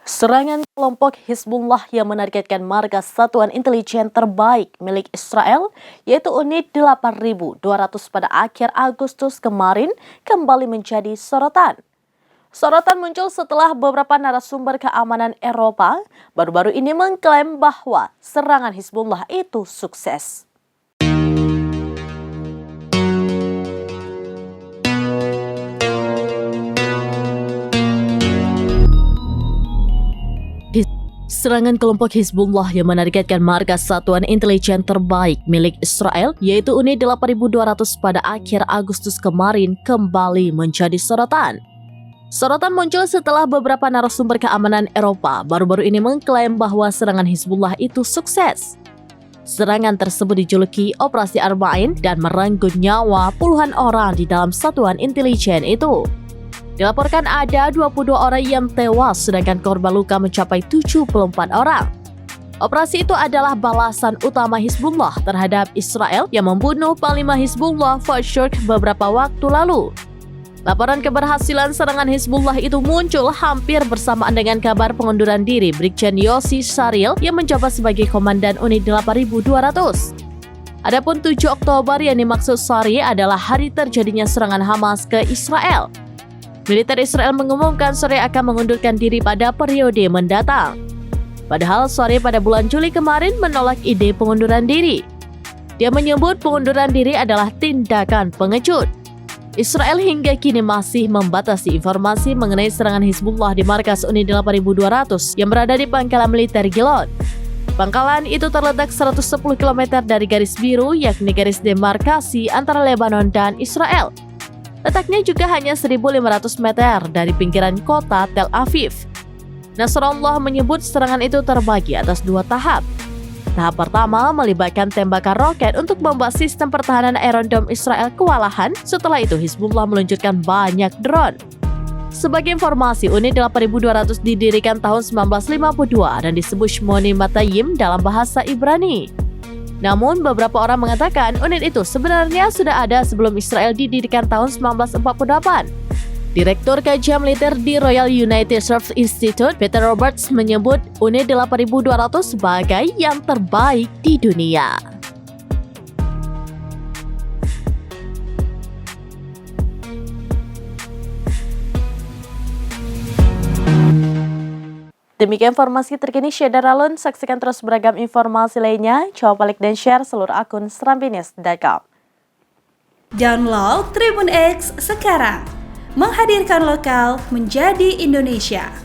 Serangan kelompok Hizbullah yang menargetkan markas Satuan Intelijen Terbaik milik Israel, yaitu Unit 8200 pada akhir Agustus kemarin, kembali menjadi sorotan. Sorotan muncul setelah beberapa narasumber keamanan Eropa baru-baru ini mengklaim bahwa serangan Hizbullah itu sukses. Serangan kelompok Hizbullah yang menargetkan markas Satuan Intelijen Terbaik milik Israel, yaitu Unit 8200 pada akhir Agustus kemarin, kembali menjadi sorotan. Sorotan muncul setelah beberapa narasumber keamanan Eropa baru-baru ini mengklaim bahwa serangan Hizbullah itu sukses. Serangan tersebut dijuluki Operasi Arba'in dan merenggut nyawa puluhan orang di dalam satuan intelijen itu. Dilaporkan ada 22 orang yang tewas sedangkan korban luka mencapai 74 orang. Operasi itu adalah balasan utama Hizbullah terhadap Israel yang membunuh Panglima Hizbullah Fuad Shukr beberapa waktu lalu. Laporan keberhasilan serangan Hizbullah itu muncul hampir bersamaan dengan kabar pengunduran diri Brigjen Yossi Sharil yang menjabat sebagai Komandan Unit 8200. Adapun 7 Oktober yang dimaksud Sharil adalah hari terjadinya serangan Hamas ke Israel. Militer Israel mengumumkan Sharil akan mengundurkan diri pada periode mendatang. Padahal Sharil pada bulan Juli kemarin menolak ide pengunduran diri. Dia menyebut pengunduran diri adalah tindakan pengecut. Israel hingga kini masih membatasi informasi mengenai serangan Hizbullah di markas Unit 8200 yang berada di pangkalan militer Gilon. Pangkalan itu terletak 110 km dari garis biru, yakni garis demarkasi antara Lebanon dan Israel. Letaknya juga hanya 1.500 meter dari pinggiran kota Tel Aviv. Nasrallah menyebut serangan itu terbagi atas 2 tahap. Tahap pertama melibatkan tembakan roket untuk membuat sistem pertahanan Iron Dome Israel kewalahan. Setelah itu Hizbullah meluncurkan banyak drone. Sebagai informasi, Unit 8200 didirikan tahun 1952 dan disebut Shmoni Matayim dalam bahasa Ibrani. Namun, beberapa orang mengatakan unit itu sebenarnya sudah ada sebelum Israel didirikan tahun 1948. Direktur Kajian Militer di Royal United Service Institute, Peter Roberts, menyebut Unit 8200 sebagai yang terbaik di dunia. Demikian informasi terkini Syedar Alun. Saksikan terus beragam informasi lainnya. Coba like dan share seluruh akun serambinews.com. Download Tribun X sekarang. Menghadirkan lokal menjadi Indonesia.